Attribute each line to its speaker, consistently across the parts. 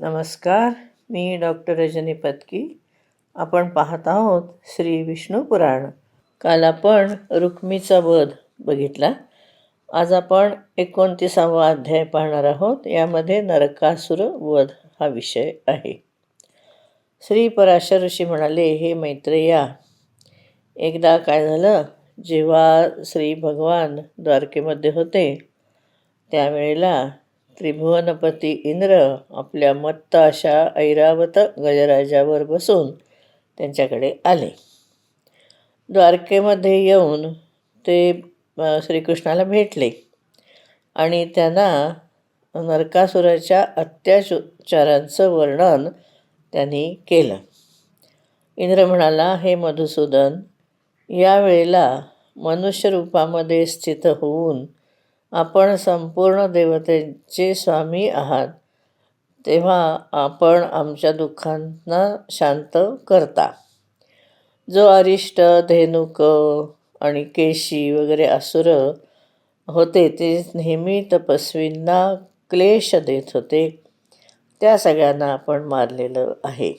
Speaker 1: नमस्कार. मी डॉक्टर रजनी पत्की. आपण पाहत आहोत श्री विष्णू पुराण. काल आपण रुक्मीचा वध बघितला. आज आपण 29वा अध्याय पाहणार आहोत. यामध्ये नरकासुर वध हा विषय आहे. श्री पराशर ऋषी म्हणाले, हे मैत्रेया, एकदा काय झालं, जेव्हा श्री भगवान द्वारकेमध्ये होते त्यावेळेला त्रिभुवनपती इंद्र आपल्या मत्त अशा ऐरावत गजराजावर बसून त्यांच्याकडे आले. द्वारकेमध्ये येऊन ते श्रीकृष्णाला भेटले आणि त्यांना नरकासुराच्या अत्याचारांचं वर्णन त्यांनी केलं. इंद्र म्हणाला, हे मधुसूदन, यावेळेला मनुष्यरूपामध्ये स्थित होऊन आपण संपूर्ण देवतेचे स्वामी आहात, तेव्हा आपण आमच्या दुःखांना शांत करता. जो अरिष्ट, धेनुक आणि केशी वगैरे असुर होते ते नेहमी तपस्वींना क्लेश देत होते, त्या सगळ्यांना आपण मारलेलं आहे.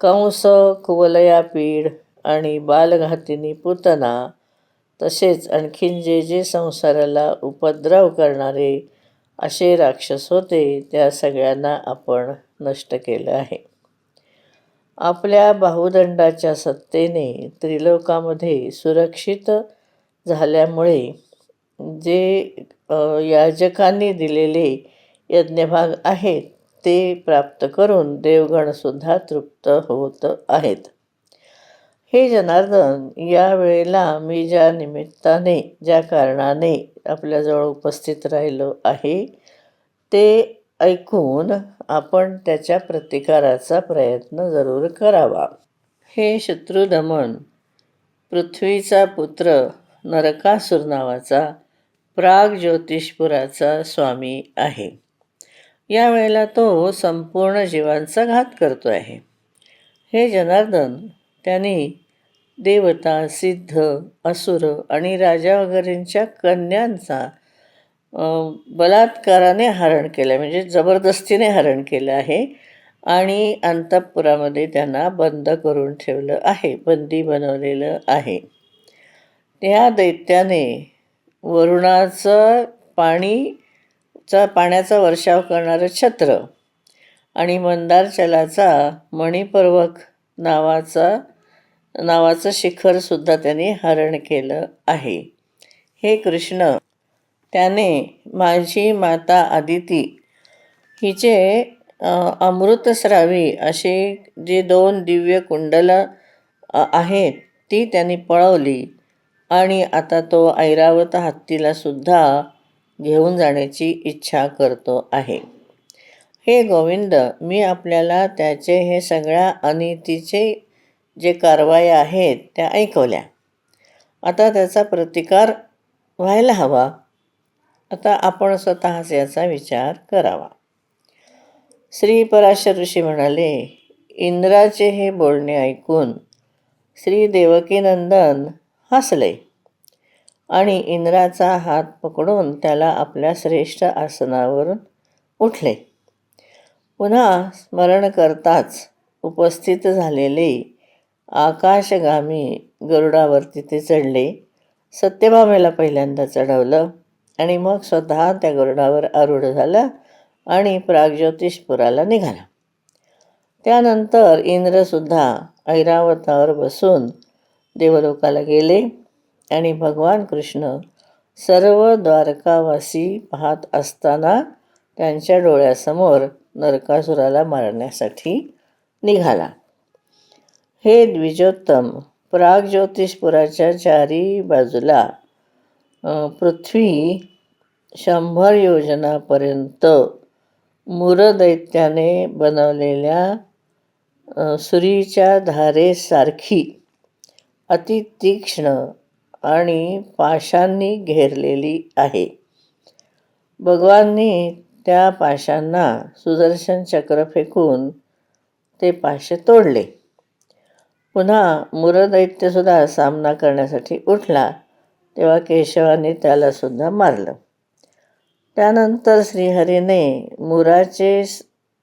Speaker 1: कंस, कुवलयापीड आणि बालघातिनी पूतना, तसेच आणखीन जे संसाराला उपद्रव करणारे असे राक्षस होते त्या सगळ्यांना आपण नष्ट केलं आहे. आपल्या बाहुदंडाच्या सत्तेने त्रिलोकामध्ये सुरक्षित झाल्यामुळे जे याजकांनी दिलेले यज्ञभाग आहेत ते प्राप्त करून देवगणसुद्धा तृप्त होत आहेत. हे जनार्दन, या वेळेला मी ज्या निमित्ताने, ज्या कारणाने आपल्याजवळ उपस्थित राहिलो आहे ते ऐकून आपण त्याच्या प्रतिकाराचा प्रयत्न जरूर करावा. हे शत्रुदमन, पृथ्वीचा पुत्र नरकासुर नावाचा प्राग्ज्योतिषपुराचा स्वामी आहे. यावेळेला तो संपूर्ण जीवांचा घात करतो आहे. हे जनार्दन, त्यांनी देवता, सिद्ध, असुर आणि राजा वगैरेंच्या कन्यांचा बलात्काराने हरण केलं, म्हणजे जबरदस्तीने हरण केलं आहे आणि अंतःपुरामध्ये त्यांना बंद करून ठेवलं आहे, बंदी बनवलेलं आहे. त्या दैत्याने वरुणाचं पाण्याचा वर्षाव करणारं छत्र आणि मंदारचलाचा मणिपर्वक नावाचं शिखरसुद्धा त्यांनी हरण केलं आहे. हे कृष्ण, त्याने माझी माता आदिती हिचे अमृतस्रावी असे जे 2 दिव्य कुंडलं आहेत ती त्यांनी पळवली आणि आता तो ऐरावत हत्तीलासुद्धा घेऊन जाण्याची इच्छा करतो आहे. हे गोविंद, मी आपल्याला त्याचे हे सगळ्या अनितीचे जे कारवाया आहेत त्या ऐकवल्या. आता त्याचा प्रतिकार व्हायला हवा. आता आपण स्वतःच याचा विचार करावा. श्री पराशर ऋषी म्हणाले, इंद्राचे हे बोलणे ऐकून श्री देवकीनंदन हसले आणि इंद्राचा हात पकडून त्याला आपल्या श्रेष्ठ आसनावरून उठले. पुन्हा स्मरण करताच उपस्थित झालेले आकाशगामी गरुडावरती ते चढले. सत्यभामेला पहिल्यांदा चढवलं आणि मग स्वतः त्या गरुडावर आरूढ झाला आणि प्राग्ज्योतिषपुराला निघाला. त्यानंतर इंद्रसुद्धा ऐरावतावर बसून देवलोकाला गेले आणि भगवान कृष्ण सर्व द्वारकावासी पाहत असताना त्यांच्या डोळ्यासमोर नरकासुराला मारण्यासाठी निघाला. हे द्विजोत्तम, प्राग्ज्योतिषपुराच्या चारी बाजूला पृथ्वी 100 योजनापर्यंत मुरदैत्याने बनवलेल्या सुरीच्या धारेसारखी अतितीक्ष्ण आणि पाशांनी घेरलेली आहे. भगवाननी त्या पाशांना सुदर्शन चक्र फेकून ते पाशे तोडले. पुन्हा मुरदैत्यसुद्धा सामना करण्यासाठी उठला तेव्हा केशवाने त्यालासुद्धा मारलं. त्यानंतर श्रीहरीने मुराचे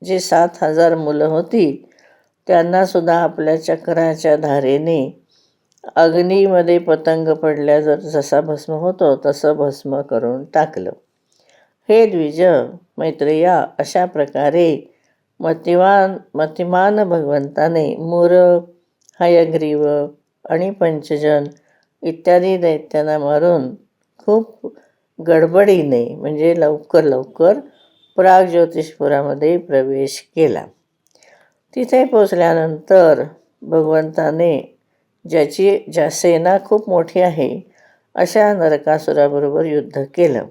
Speaker 1: जे 7,000 मुलं होती त्यांनासुद्धा आपल्या चक्राच्या धारेने अग्नीमध्ये पतंग पडल्या जसा भस्म होतो तसं भस्म करून टाकलं. हे द्विज मैत्रेया, अशा प्रकारे मतिमान भगवंताने मूर, हयग्रीव आणि पंचजन इत्यादी दैत्यांना मारून खूप गडबडीने म्हणजे लवकर प्राग्ज्योतिषपुरामध्ये प्रवेश केला. तिथे पोचल्यानंतर भगवंताने ज्या सेना खूप मोठी आहे अशा नरकासुराबरोबर युद्ध केलं,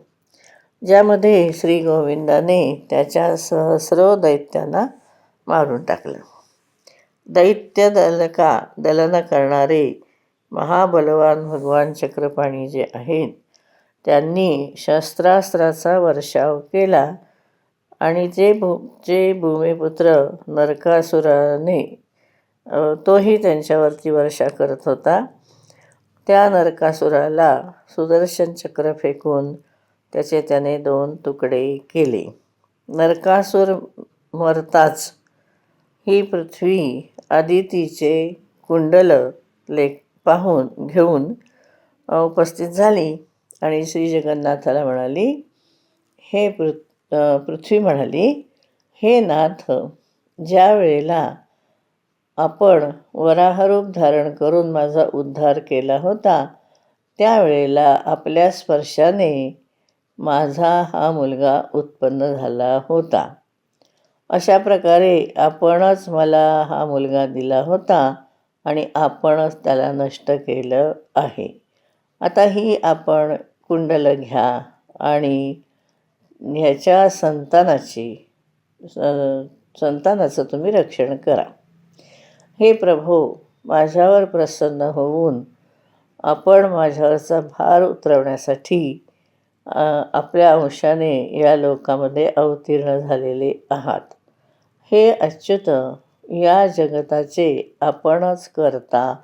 Speaker 1: ज्यामध्ये श्री गोविंदाने त्याच्या सहस्रो दैत्यांना मारून टाकलं. दैत्य दलन करणारे महाबलवान भगवान चक्रपाणी जे आहेत त्यांनी शस्त्रास्त्राचा वर्षाव केला आणि जे भूमिपुत्र नरकासुराने तोही त्यांच्यावरती वर्षा करत होता, त्या नरकासुराला सुदर्शन चक्र फेकून त्याने 2 तुकडे केले. नरकासुर मरताच ही पृथ्वी आदितीचे कुंडल घेऊन उपस्थित झाली आणि श्री जगन्नाथाला म्हणाली, पृथ्वी म्हणाली, हे नाथ, ज्या वेळेला आपण वराहरूप धारण करून माझा उद्धार केला होता त्यावेळेला आपल्या स्पर्शाने माझा हा मुलगा उत्पन्न झाला होता. अशा प्रकारे आपणच मला हा मुलगा दिला होता आणि आपणच त्याला नष्ट केलं आहे. आता ही आपण कुंडल घ्या आणि ह्याच्या संतानाचं तुम्ही रक्षण करा. हे प्रभो, माझ्यावर प्रसन्न होऊन आपण माझ्यावरचा भार उतरवण्यासाठी आपल्या अंशाने या लोकामध्ये अवतीर्ण झालेले आहात. हे अच्युत, या जगताचे आपणच करता,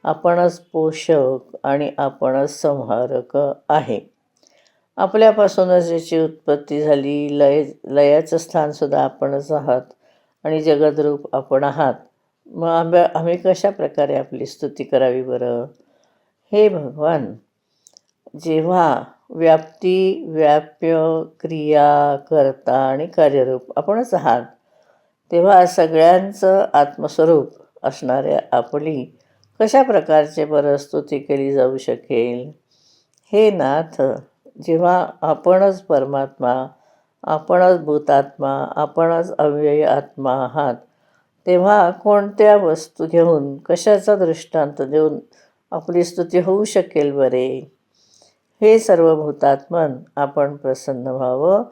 Speaker 1: आपणच पोषक आणि आपणच संहारक आहे. आपल्यापासूनच याची उत्पत्ती झाली, लयाचं स्थानसुद्धा आपणच आहात आणि जगद्रूप आपण आहात. मग आम्ही कशा प्रकारे आपली स्तुती करावी बरं? हे भगवान, जेव्हा व्याप्ती, व्याप्य, क्रिया, कर्ता आणि कार्यरूप आपणच आहात, तेव्हा सगळ्यांचं आत्मस्वरूप असणाऱ्या आपली कशा प्रकारचे बरं स्तुती केली जाऊ शकेल? हे नाथ, जेव्हा आपणच परमात्मा, आपणच भूतात्मा, आपणच अव्यय आत्मा आहात, तेव्हा कोणत्या वस्तू घेऊन, कशाचा दृष्टांत देऊन आपली स्तुती होऊ शकेल बरे? हे सर्व भूतात्मन, आपण प्रसन्न व्हावं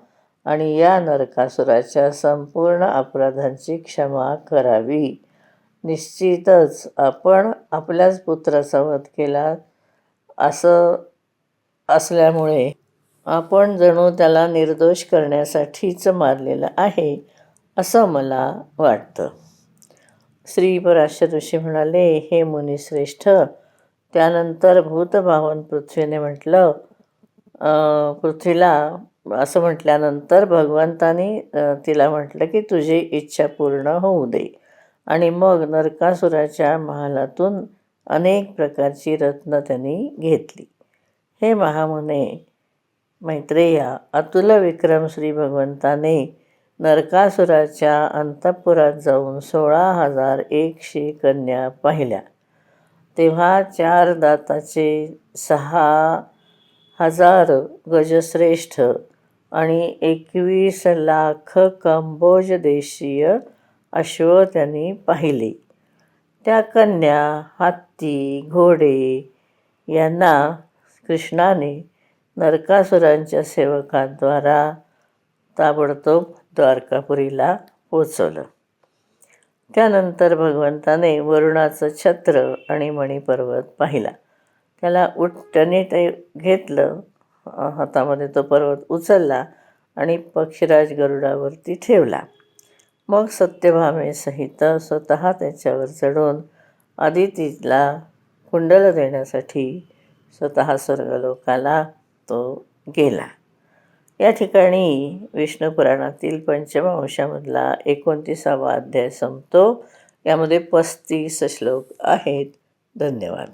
Speaker 1: आणि या नरकासुराच्या संपूर्ण अपराधांची क्षमा करावी. निश्चितच आपण आपल्याच पुत्राचा वध केला असं असल्यामुळे आपण जणू त्याला निर्दोष करण्यासाठीच मारलेलं आहे असं मला वाटतं. श्री पराशर ऋषी म्हणाले, हे मुनिश्रेष्ठ, त्यानंतर भूतभावन पृथ्वीने म्हटलं, पृथ्वीला असं म्हटल्यानंतर भगवंतानी तिला म्हटलं की तुझी इच्छा पूर्ण होऊ दे. आणि मग नरकासुराच्या महालातून अनेक प्रकारची रत्न त्यांनी घेतली. हे महामुने मैत्रेया, अतुल विक्रम श्री भगवंताने नरकासुराच्या अंतःपुरात जाऊन 16,100 कन्या पाहिल्या. तेव्हा 4 दाताचे 6,000 गजश्रेष्ठ आणि 21 लाख कंबोज देशीय अश्व त्यांनी पाहिले. त्या कन्या, हत्ती, घोडे यांना कृष्णाने नरकासुरांच्या सेवकांद्वारा ताबडतोब द्वारकापुरीला पोचवलं. त्यानंतर भगवंताने वरुणाचं छत्र आणि मणिपर्वत पाहिला. त्याने ते घेतलं, हातामध्ये तो पर्वत उचलला आणि पक्षीराज गरुडावरती ठेवला. मग सत्यभामेसहित स्वतः त्याच्यावर चढून आदितीला कुंडल देण्यासाठी स्वतः स्वर्गलोकाला तो गेला. या ठिकाणी विष्णू पुराणातील पंचमहांशामधला 29वा अध्याय संपतो. यामध्ये 35 श्लोक आहेत. धन्यवाद.